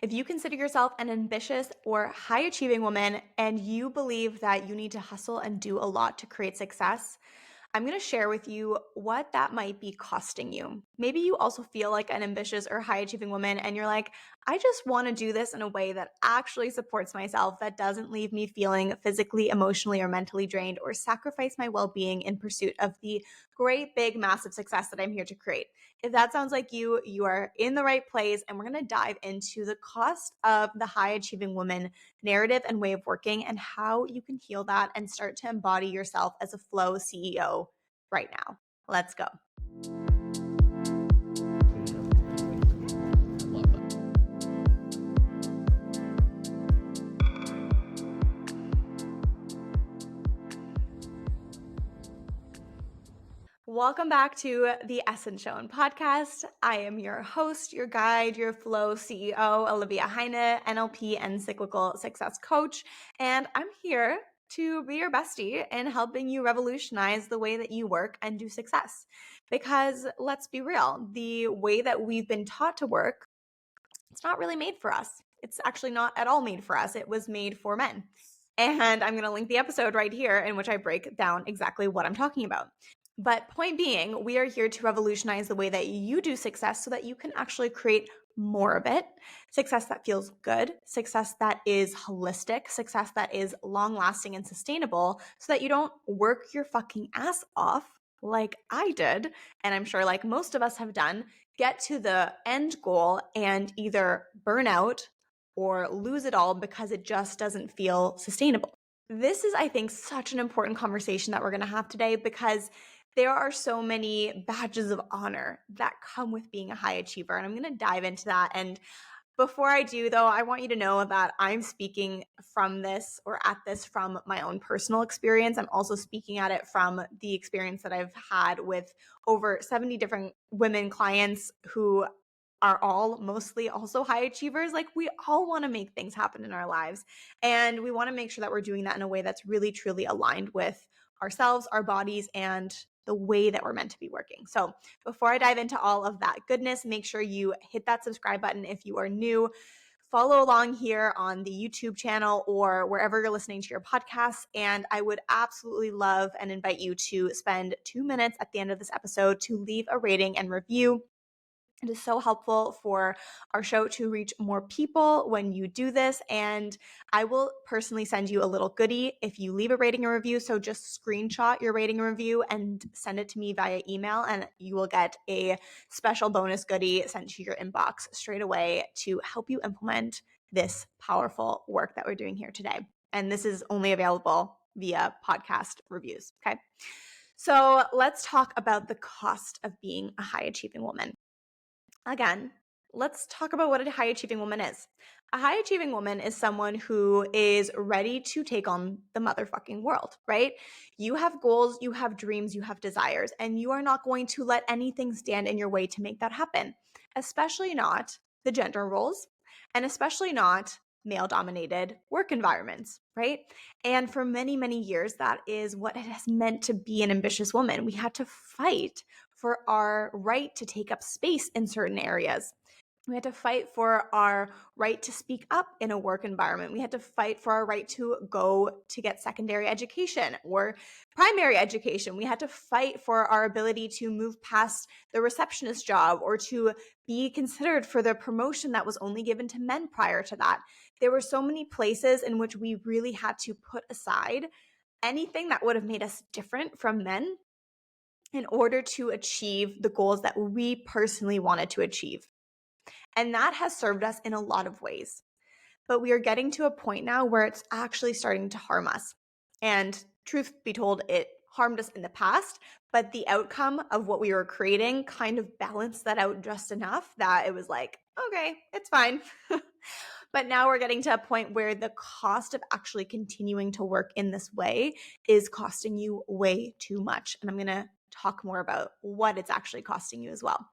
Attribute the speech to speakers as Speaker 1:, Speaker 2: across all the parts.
Speaker 1: If you consider yourself an ambitious or high achieving woman and you believe that you need to hustle and do a lot to create success, I'm going to share with you what that might be costing you. Maybe you also feel like an ambitious or high achieving woman and you're like, I just want to do this in a way that actually supports myself, that doesn't leave me feeling physically, emotionally, or mentally drained, or sacrifice my well being in pursuit of the great, big, massive success that I'm here to create. If that sounds like you are in the right place, and we're going to dive into the cost of the high achieving woman narrative and way of working and how you can heal that and start to embody yourself as a flow CEO right now. Let's go. Welcome back to the Essence Show and podcast. I am your host, your guide, your flow CEO, Olivia Heine, NLP and cyclical success coach. And I'm here to be your bestie in helping you revolutionize the way that you work and do success. Because let's be real, the way that we've been taught to work, it's not really made for us. It's actually not at all made for us. It was made for men. And I'm going to link the episode right here in which I break down exactly what I'm talking about. But point being, we are here to revolutionize the way that you do success so that you can actually create more of it. Success that feels good, success that is holistic, success that is long lasting and sustainable, so that you don't work your fucking ass off like I did, and I'm sure like most of us have done, get to the end goal and either burn out or lose it all because it just doesn't feel sustainable. This is, I think, such an important conversation that we're going to have today because there are so many badges of honor that come with being a high achiever. And I'm going to dive into that. And before I do, though, I want you to know that I'm speaking from this or at this from my own personal experience. I'm also speaking at it from the experience that I've had with over 70 different women clients who are all mostly also high achievers. Like, we all want to make things happen in our lives. And we want to make sure that we're doing that in a way that's really, truly aligned with ourselves, our bodies, and the way that we're meant to be working. So before I dive into all of that goodness, make sure you hit that subscribe button if you are new. Follow along here on the YouTube channel or wherever you're listening to your podcasts. And I would absolutely love and invite you to spend 2 minutes at the end of this episode to leave a rating and review. It is so helpful for our show to reach more people when you do this. And I will personally send you a little goodie if you leave a rating and review. So just screenshot your rating and review and send it to me via email, and you will get a special bonus goodie sent to your inbox straight away to help you implement this powerful work that we're doing here today. And this is only available via podcast reviews. Okay. So let's talk about the cost of being a high achieving woman. Again, let's talk about what a high achieving woman is. A high achieving woman is someone who is ready to take on the motherfucking world, right? You have goals, you have dreams, you have desires, and you are not going to let anything stand in your way to make that happen, especially not the gender roles, and especially not male dominated work environments, right? And for many, many years, that is what it has meant to be an ambitious woman. We had to fight for our right to take up space in certain areas. We had to fight for our right to speak up in a work environment. We had to fight for our right to go to get secondary education or primary education. We had to fight for our ability to move past the receptionist job or to be considered for the promotion that was only given to men prior to that. There were so many places in which we really had to put aside anything that would have made us different from men in order to achieve the goals that we personally wanted to achieve. And that has served us in a lot of ways. But we are getting to a point now where it's actually starting to harm us. And truth be told, it harmed us in the past, but the outcome of what we were creating kind of balanced that out just enough that it was like, okay, it's fine. But now we're getting to a point where the cost of actually continuing to work in this way is costing you way too much. And I'm going to talk more about what it's actually costing you as well.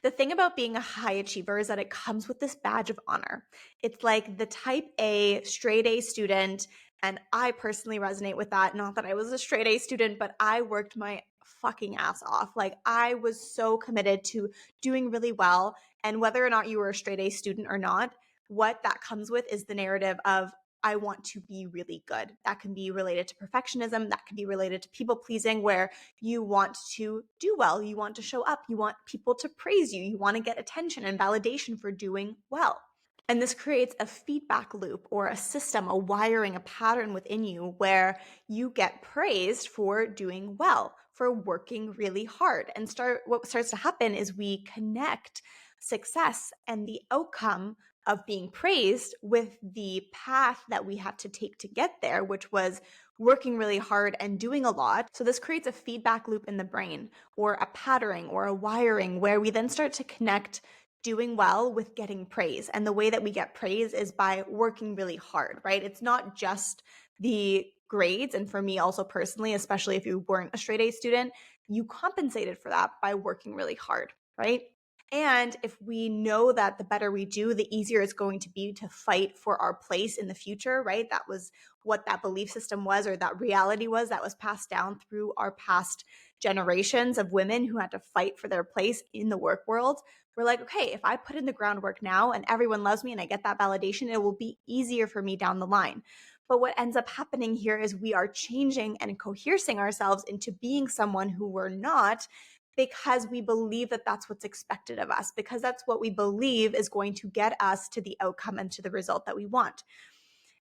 Speaker 1: The thing about being a high achiever is that it comes with this badge of honor. It's like the type A, straight A student. And I personally resonate with that. Not that I was a straight A student, but I worked my fucking ass off. Like I was so committed to doing really well. And whether or not you were a straight A student or not, what that comes with is the narrative of I want to be really good. That can be related to perfectionism. That can be related to people pleasing, where you want to do well. You want to show up. You want people to praise you. You want to get attention and validation for doing well. And this creates a feedback loop or a system, a wiring, a pattern within you where you get praised for doing well, for working really hard. And what starts to happen is we connect success and the outcome of being praised with the path that we had to take to get there, which was working really hard and doing a lot. So this creates a feedback loop in the brain, or a patterning or a wiring, where we then start to connect doing well with getting praise. And the way that we get praise is by working really hard, right? It's not just the grades. And for me also personally, especially if you weren't a straight A student, you compensated for that by working really hard, right? And if we know that the better we do, the easier it's going to be to fight for our place in the future, right? That was what that belief system was, or that reality was, that was passed down through our past generations of women who had to fight for their place in the work world. We're like, okay, if I put in the groundwork now and everyone loves me and I get that validation, it will be easier for me down the line. But what ends up happening here is we are changing and coercing ourselves into being someone who we're not, because we believe that that's what's expected of us, because that's what we believe is going to get us to the outcome and to the result that we want.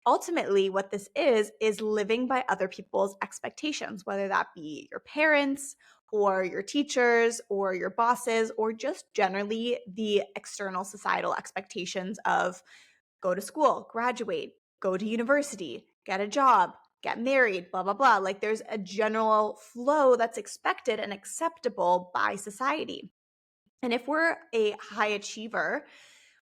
Speaker 1: Ultimately, what this is living by other people's expectations, whether that be your parents or your teachers or your bosses, or just generally the external societal expectations of go to school, graduate, go to university, get a job, get married, blah, blah, blah. Like there's a general flow that's expected and acceptable by society. And if we're a high achiever,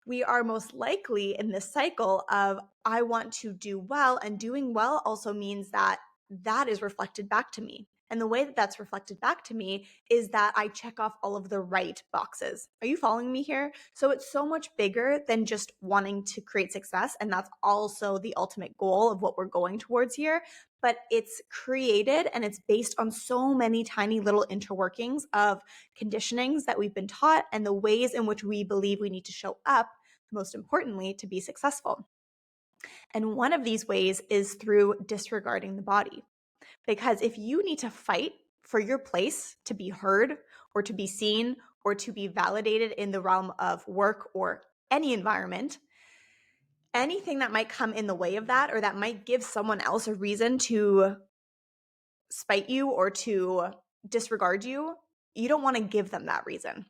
Speaker 1: we are most likely in this cycle of I want to do well, and doing well also means that that is reflected back to me. And the way that that's reflected back to me is that I check off all of the right boxes. Are you following me here? So it's so much bigger than just wanting to create success. And that's also the ultimate goal of what we're going towards here. But it's created and it's based on so many tiny little interworkings of conditionings that we've been taught and the ways in which we believe we need to show up, most importantly, to be successful. And one of these ways is through disregarding the body. Because if you need to fight for your place to be heard or to be seen or to be validated in the realm of work or any environment, anything that might come in the way of that, or that might give someone else a reason to spite you or to disregard you, you don't want to give them that reason.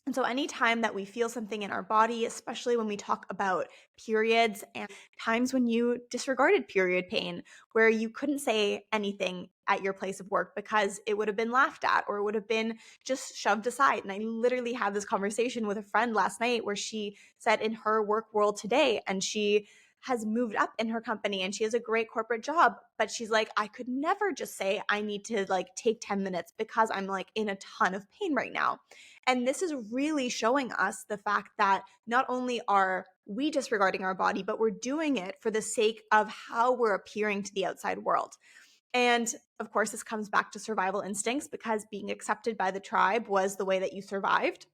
Speaker 1: And so anytime that we feel something in our body, especially when we talk about periods and times when you disregarded period pain, where you couldn't say anything at your place of work because it would have been laughed at or it would have been just shoved aside. And I literally had this conversation with a friend last night where she said in her work world today, and she has moved up in her company and she has a great corporate job, but she's like, I could never just say I need to like take 10 minutes because I'm like in a ton of pain right now. And this is really showing us the fact that not only are we disregarding our body, but we're doing it for the sake of how we're appearing to the outside world. And of course, this comes back to survival instincts, because being accepted by the tribe was the way that you survived.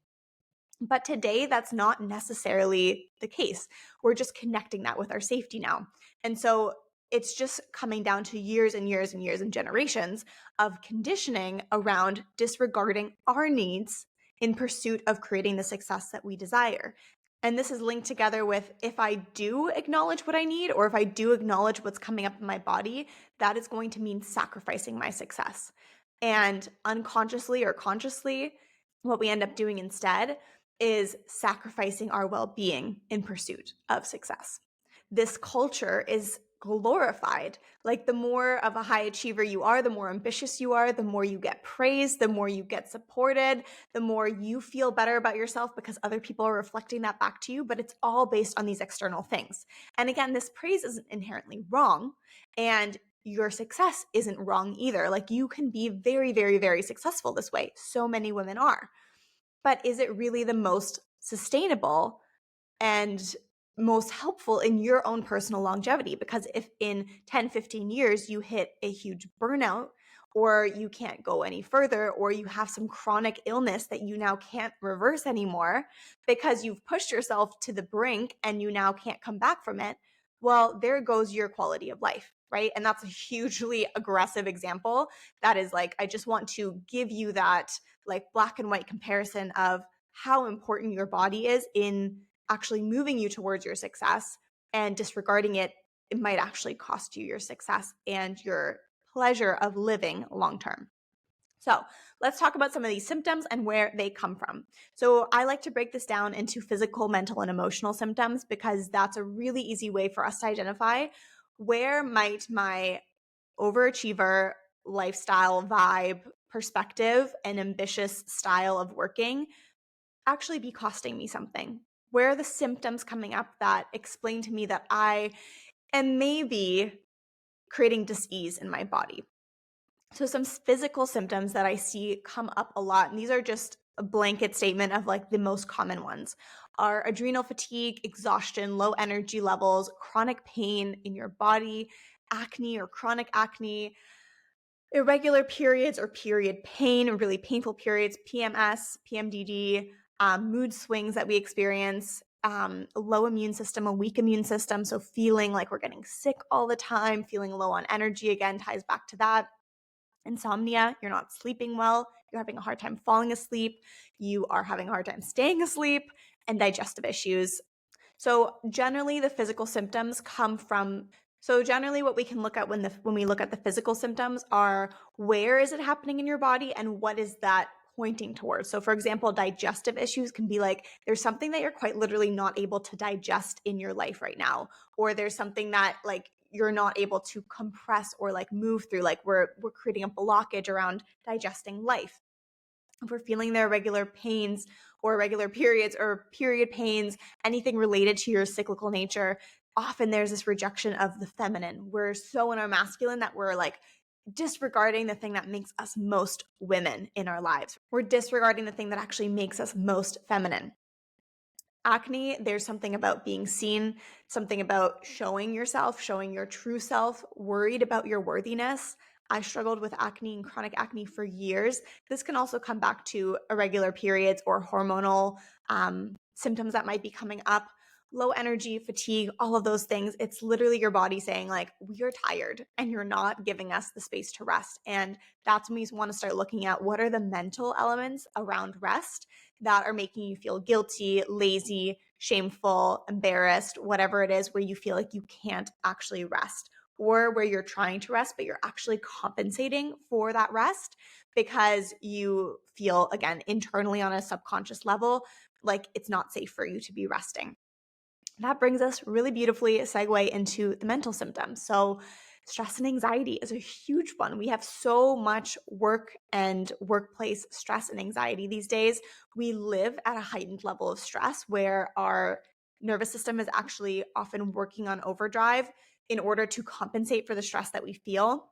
Speaker 1: But today, that's not necessarily the case. We're just connecting that with our safety now. And so it's just coming down to years and years and years and generations of conditioning around disregarding our needs in pursuit of creating the success that we desire. And this is linked together with, if I do acknowledge what I need, or if I do acknowledge what's coming up in my body, that is going to mean sacrificing my success. And unconsciously or consciously, what we end up doing instead is sacrificing our well-being in pursuit of success. This culture is glorified. Like the more of a high achiever you are, the more ambitious you are, the more you get praised, the more you get supported, the more you feel better about yourself because other people are reflecting that back to you. But it's all based on these external things. And again, this praise isn't inherently wrong, and your success isn't wrong either. Like you can be very, very, very successful this way. So many women are. But is it really the most sustainable and most helpful in your own personal longevity? Because if in 10, 15 years you hit a huge burnout, or you can't go any further, or you have some chronic illness that you now can't reverse anymore because you've pushed yourself to the brink and you now can't come back from it, well, there goes your quality of life, right? And that's a hugely aggressive example. That is like, I just want to give you that like black and white comparison of how important your body is in actually moving you towards your success, and disregarding it, it might actually cost you your success and your pleasure of living long term. So let's talk about some of these symptoms and where they come from. So I like to break this down into physical, mental, and emotional symptoms because that's a really easy way for us to identify where might my overachiever lifestyle vibe, perspective, and ambitious style of working actually be costing me something. Where are the symptoms coming up that explain to me that I am maybe creating dis-ease in my body? So some physical symptoms that I see come up a lot, and these are just a blanket statement of like the most common ones, are adrenal fatigue, exhaustion, low energy levels, chronic pain in your body, acne or chronic acne, irregular periods or period pain or really painful periods, PMS, PMDD, mood swings that we experience, a low immune system, a weak immune system. So feeling like we're getting sick all the time, feeling low on energy, again, ties back to that. Insomnia, you're not sleeping well, you're having a hard time falling asleep, you are having a hard time staying asleep, and digestive issues. So generally the physical symptoms come from, so generally what we can look at when we look at the physical symptoms are where is it happening in your body and what is that pointing towards. So for example, digestive issues can be like there's something that you're quite literally not able to digest in your life right now, or there's something that like you're not able to compress or like move through, like we're creating a blockage around digesting life. If we're feeling their regular pains or regular periods or period pains, anything related to your cyclical nature, often there's this rejection of the feminine. We're so in our masculine that we're like disregarding the thing that makes us most women in our lives. We're disregarding the thing that actually makes us most feminine. Acne, there's something about being seen, something about showing yourself, showing your true self, worried about your worthiness. I struggled with acne and chronic acne for years. This can also come back to irregular periods or hormonal symptoms that might be coming up, low energy, fatigue, all of those things. It's literally your body saying like, we are tired and you're not giving us the space to rest. And that's when we want to start looking at what are the mental elements around rest that are making you feel guilty, lazy, shameful, embarrassed, whatever it is where you feel like you can't actually rest, or where you're trying to rest, but you're actually compensating for that rest because you feel, again, internally on a subconscious level, like it's not safe for you to be resting. That brings us really beautifully a segue into the mental symptoms. So stress and anxiety is a huge one. We have so much work and workplace stress and anxiety these days. We live at a heightened level of stress where our nervous system is actually often working on overdrive in order to compensate for the stress that we feel.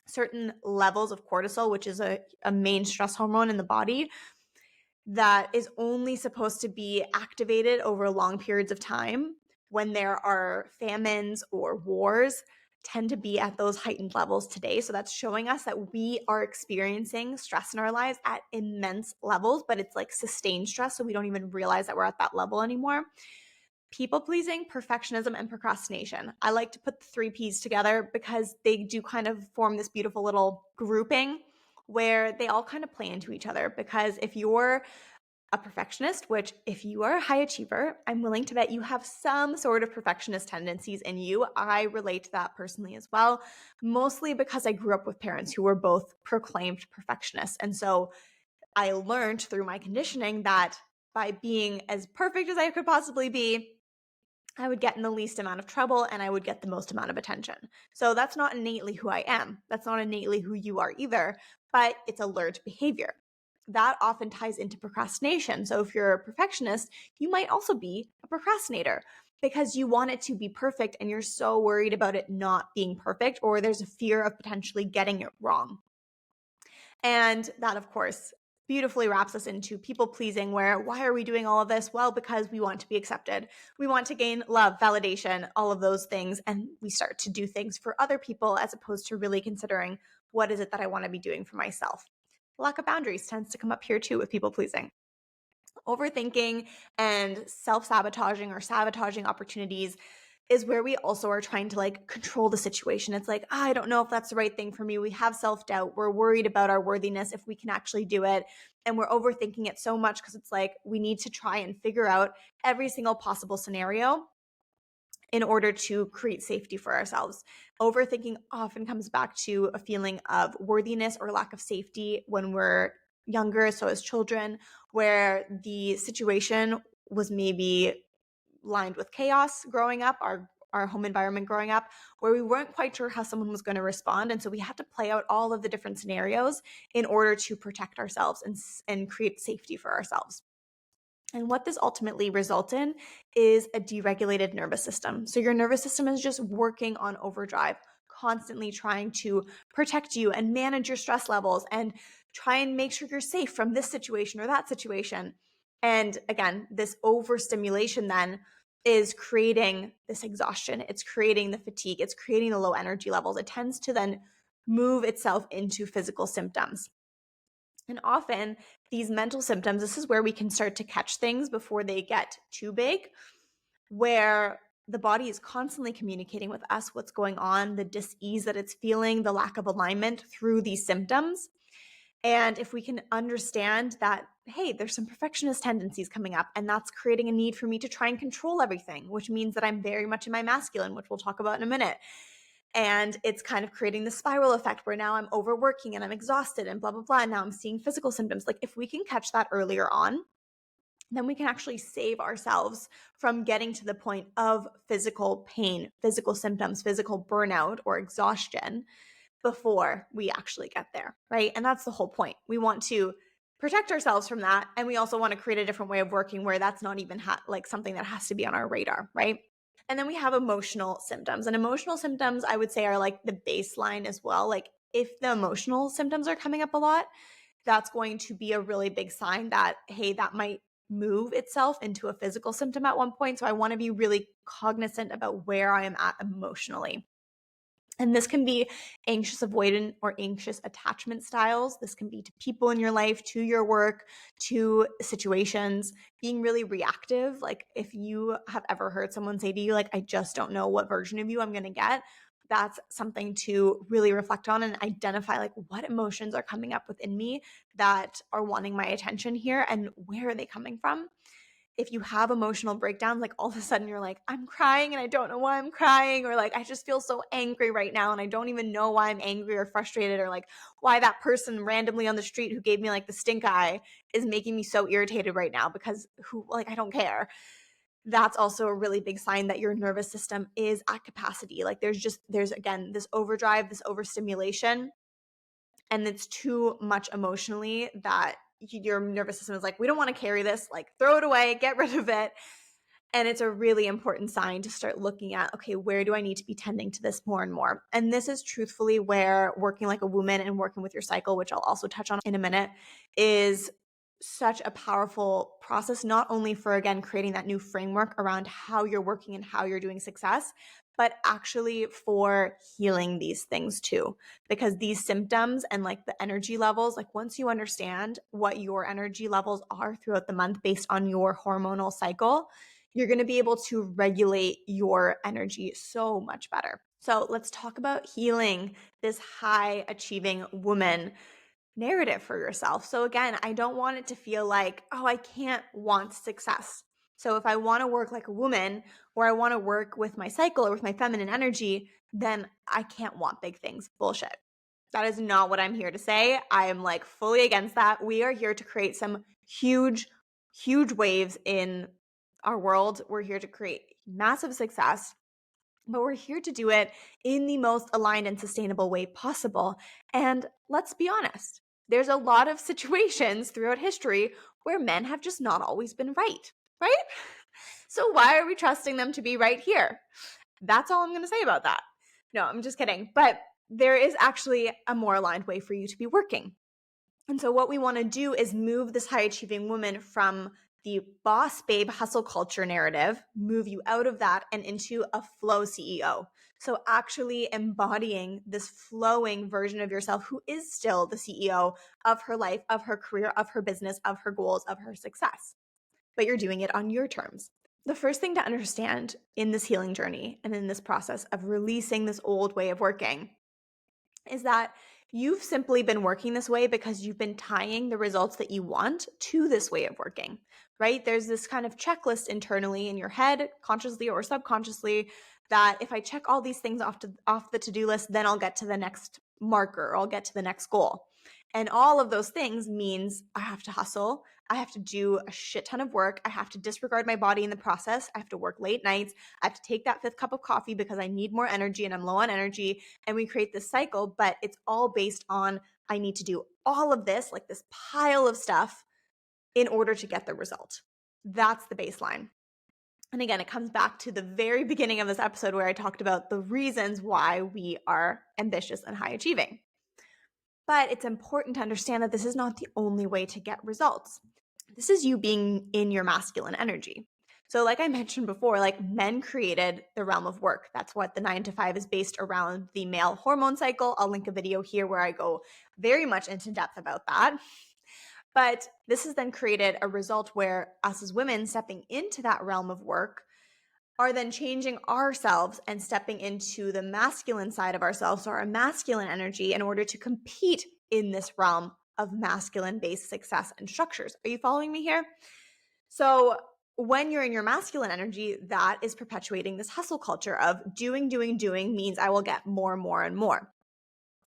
Speaker 1: Certain levels of cortisol, which is a main stress hormone in the body, that is only supposed to be activated over long periods of time when there are famines or wars, tend to be at those heightened levels today. So that's showing us that we are experiencing stress in our lives at immense levels, but it's like sustained stress. So we don't even realize that we're at that level anymore. People pleasing, perfectionism, and procrastination. I like to put the 3 Ps together because they do kind of form this beautiful little grouping where they all kind of play into each other. Because if you're a perfectionist, which if you are a high achiever, I'm willing to bet you have some sort of perfectionist tendencies in you. I relate to that personally as well, mostly because I grew up with parents who were both proclaimed perfectionists. And so I learned through my conditioning that by being as perfect as I could possibly be, I would get in the least amount of trouble and I would get the most amount of attention. So that's not innately who I am. That's not innately who you are either, but it's a learned behavior. That often ties into procrastination. So if you're a perfectionist, you might also be a procrastinator because you want it to be perfect and you're so worried about it not being perfect, or there's a fear of potentially getting it wrong. And that, of course, beautifully wraps us into people pleasing, where why are we doing all of this? Well, because we want to be accepted. We want to gain love, validation, all of those things. And we start to do things for other people as opposed to really considering what is it that I want to be doing for myself? Lack of boundaries tends to come up here too with people pleasing. Overthinking and self-sabotaging or sabotaging opportunities is where we also are trying to like control the situation. It's like, I don't know if that's the right thing for me. We have self-doubt. We're worried about our worthiness, if we can actually do it. And we're overthinking it so much because it's like we need to try and figure out every single possible scenario in order to create safety for ourselves. Overthinking often comes back to a feeling of worthiness or lack of safety when we're younger, so as children, where the situation was maybe lined with chaos growing up, our home environment growing up, where we weren't quite sure how someone was going to respond. And so we had to play out all of the different scenarios in order to protect ourselves and create safety for ourselves. And what this ultimately results in is a deregulated nervous system. So your nervous system is just working on overdrive, constantly trying to protect you and manage your stress levels and try and make sure you're safe from this situation or that situation. And again, this overstimulation then is creating this exhaustion. It's creating the fatigue. It's creating the low energy levels. It tends to then move itself into physical symptoms. And often these mental symptoms, this is where we can start to catch things before they get too big, where the body is constantly communicating with us what's going on, the dis-ease that it's feeling, the lack of alignment through these symptoms. And if we can understand that, hey, there's some perfectionist tendencies coming up, and that's creating a need for me to try and control everything, which means that I'm very much in my masculine, which we'll talk about in a minute. And it's kind of creating the spiral effect where now I'm overworking and I'm exhausted and blah, blah, blah. And now I'm seeing physical symptoms. Like if we can catch that earlier on, then we can actually save ourselves from getting to the point of physical pain, physical symptoms, physical burnout or exhaustion before we actually get there, right? And that's the whole point. We want to protect ourselves from that. And we also want to create a different way of working where that's not even like something that has to be on our radar, right? And then we have emotional symptoms. And emotional symptoms, I would say, are like the baseline as well. Like if the emotional symptoms are coming up a lot, that's going to be a really big sign that, hey, that might move itself into a physical symptom at one point. So I want to be really cognizant about where I am at emotionally. And this can be anxious avoidant or anxious attachment styles. This can be to people in your life, to your work, to situations, being really reactive. Like if you have ever heard someone say to you, like, I just don't know what version of you I'm going to get, that's something to really reflect on and identify like what emotions are coming up within me that are wanting my attention here and where are they coming from. If you have emotional breakdowns, like all of a sudden you're like, I'm crying and I don't know why I'm crying, or like, I just feel so angry right now and I don't even know why I'm angry or frustrated, or like why that person randomly on the street who gave me like the stink eye is making me so irritated right now because I don't care. That's also a really big sign that your nervous system is at capacity. Like there's again, this overdrive, this overstimulation, and it's too much emotionally that your nervous system is like, we don't want to carry this, like throw it away, get rid of it. And it's a really important sign to start looking at, okay, where do I need to be tending to this more and more? And this is truthfully where working like a woman and working with your cycle, which I'll also touch on in a minute, is such a powerful process, not only for, again, creating that new framework around how you're working and how you're doing success, but actually for healing these things too. Because these symptoms and like the energy levels, like once you understand what your energy levels are throughout the month based on your hormonal cycle, you're going to be able to regulate your energy so much better. So let's talk about healing this high achieving woman narrative for yourself. So again, I don't want it to feel like, oh, I can't want success. So if I want to work like a woman or I want to work with my cycle or with my feminine energy, then I can't want big things. Bullshit. That is not what I'm here to say. I am like fully against that. We are here to create some huge, huge waves in our world. We're here to create massive success, but we're here to do it in the most aligned and sustainable way possible. And let's be honest, there's a lot of situations throughout history where men have just not always been right? So why are we trusting them to be right here? That's all I'm going to say about that. No, I'm just kidding. But there is actually a more aligned way for you to be working. And so what we want to do is move this high achieving woman from the boss babe hustle culture narrative, move you out of that and into a flow CEO. So actually embodying this flowing version of yourself who is still the CEO of her life, of her career, of her business, of her goals, of her success. But you're doing it on your terms. The first thing to understand in this healing journey and in this process of releasing this old way of working is that you've simply been working this way because you've been tying the results that you want to this way of working, right? There's this kind of checklist internally in your head, consciously or subconsciously, that if I check all these things off the to-do list, then I'll get to the next marker, or I'll get to the next goal. And all of those things means I have to hustle. I have to do a shit ton of work. I have to disregard my body in the process. I have to work late nights. I have to take that 5th cup of coffee because I need more energy and I'm low on energy. And we create this cycle, but it's all based on I need to do all of this, like this pile of stuff, in order to get the result. That's the baseline. And again, it comes back to the very beginning of this episode where I talked about the reasons why we are ambitious and high achieving. But it's important to understand that this is not the only way to get results. This is you being in your masculine energy. So like I mentioned before, like men created the realm of work. That's what the 9 to 5 is based around, the male hormone cycle. I'll link a video here where I go very much into depth about that. But this has then created a result where us as women stepping into that realm of work are then changing ourselves and stepping into the masculine side of ourselves, or our masculine energy, in order to compete in this realm of masculine-based success and structures. Are you following me here? So when you're in your masculine energy, that is perpetuating this hustle culture of doing means I will get more and more.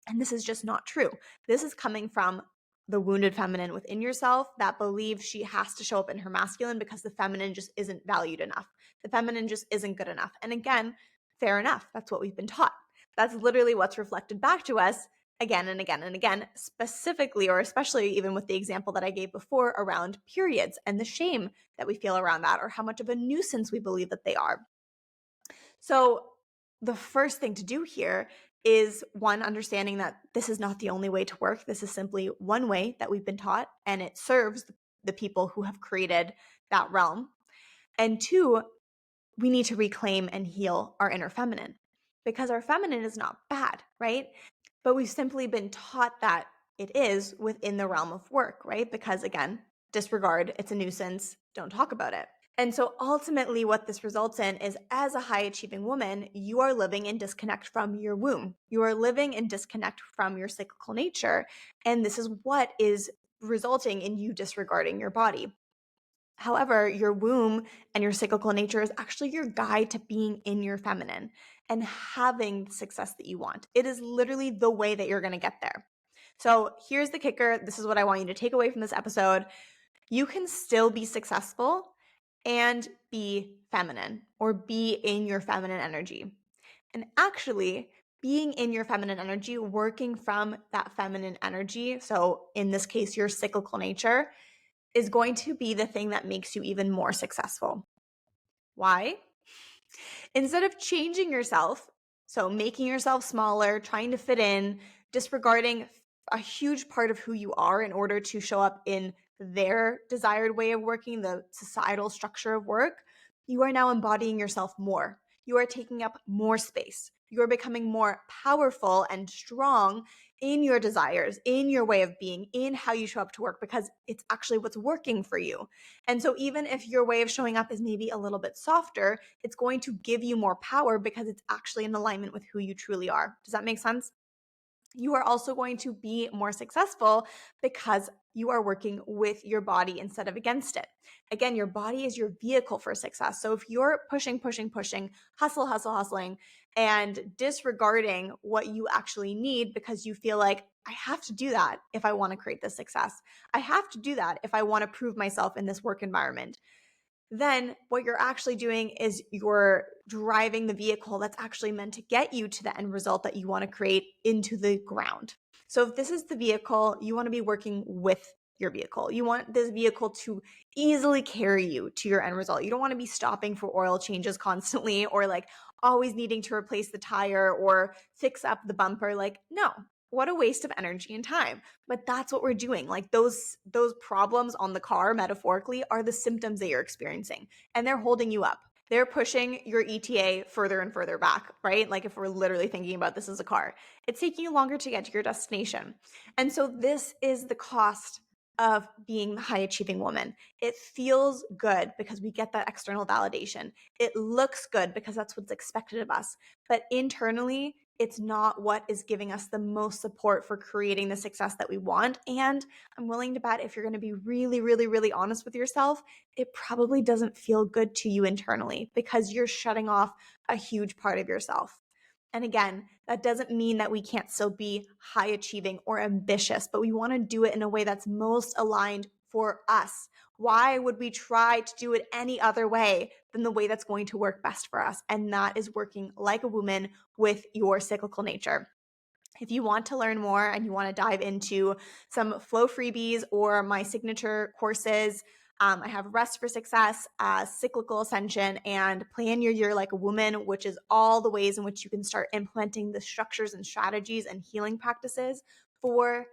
Speaker 1: And this is just not true. This is coming from the wounded feminine within yourself that believes she has to show up in her masculine because the feminine just isn't valued enough. The feminine just isn't good enough. And again, fair enough. That's what we've been taught. That's literally what's reflected back to us again and again and again, specifically or especially even with the example that I gave before around periods and the shame that we feel around that, or how much of a nuisance we believe that they are. So the first thing to do here is, one, understanding that this is not the only way to work. This is simply one way that we've been taught, and it serves the people who have created that realm. And two, we need to reclaim and heal our inner feminine, because our feminine is not bad, right? But we've simply been taught that it is within the realm of work, right? Because again, disregard, it's a nuisance, don't talk about it. And so ultimately what this results in is, as a high achieving woman, you are living in disconnect from your womb. You are living in disconnect from your cyclical nature. And this is what is resulting in you disregarding your body. However, your womb and your cyclical nature is actually your guide to being in your feminine and having the success that you want. It is literally the way that you're going to get there. So here's the kicker. This is what I want you to take away from this episode. You can still be successful and be feminine, or be in your feminine energy. And actually, being in your feminine energy, working from that feminine energy, so in this case, your cyclical nature, is going to be the thing that makes you even more successful. Why? Instead of changing yourself, so making yourself smaller, trying to fit in, disregarding a huge part of who you are in order to show up in their desired way of working, the societal structure of work, you are now embodying yourself more. You are taking up more space. You are becoming more powerful and strong in your desires, in your way of being, in how you show up to work, because it's actually what's working for you. And so even if your way of showing up is maybe a little bit softer, it's going to give you more power because it's actually in alignment with who you truly are. Does that make sense? You are also going to be more successful because you are working with your body instead of against it. Again, your body is your vehicle for success. So if you're pushing, hustling, and disregarding what you actually need because you feel like, I have to do that if I want to create this success. I have to do that if I want to prove myself in this work environment. Then what you're actually doing is you're driving the vehicle that's actually meant to get you to the end result that you want to create into the ground. So if this is the vehicle, you want to be working with your vehicle. You want this vehicle to easily carry you to your end result. You don't want to be stopping for oil changes constantly, or like always needing to replace the tire or fix up the bumper. Like, no, What a waste of energy and time. But that's what we're doing. Like those problems on the car metaphorically are the symptoms that you're experiencing, and they're holding you up. They're pushing your ETA further and further back, right? Like if we're literally thinking about this as a car, it's taking you longer to get to your destination. And so this is the cost of being the high achieving woman. It feels good because we get that external validation. It looks good because that's what's expected of us. But internally, it's not what is giving us the most support for creating the success that we want. And I'm willing to bet if you're going to be really, really, really honest with yourself, it probably doesn't feel good to you internally because you're shutting off a huge part of yourself. And again, that doesn't mean that we can't still be high achieving or ambitious, but we want to do it in a way that's most aligned for us. Why would we try to do it any other way than the way that's going to work best for us? And that is working like a woman with your cyclical nature. If you want to learn more and you want to dive into some flow freebies or my signature courses, I have Rest for Success, Cyclical Ascension, and Plan Your Year Like a Woman, which is all the ways in which you can start implementing the structures and strategies and healing practices for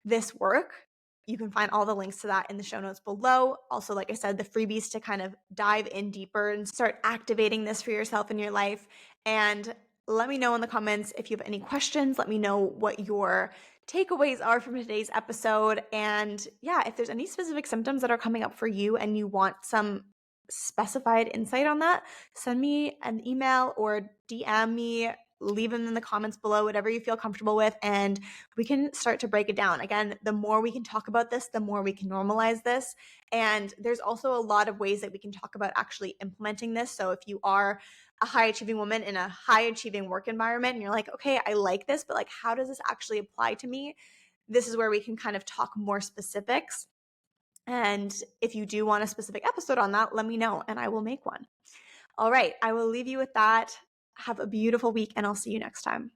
Speaker 1: this work. You can find all the links to that in the show notes below. Also, like I said, the freebies to kind of dive in deeper and start activating this for yourself in your life. And let me know in the comments if you have any questions. Let me know what your takeaways are from today's episode. And yeah, if there's any specific symptoms that are coming up for you and you want some specified insight on that, send me an email or DM me, leave them in the comments below, whatever you feel comfortable with, and we can start to break it down. Again, the more we can talk about this, the more we can normalize this. And there's also a lot of ways that we can talk about actually implementing this. So if you are a high achieving woman in a high achieving work environment and you're like, okay, I like this, but like, how does this actually apply to me? This is where we can kind of talk more specifics. And if you do want a specific episode on that, let me know and I will make one. All right, I will leave you with that. Have a beautiful week and I'll see you next time.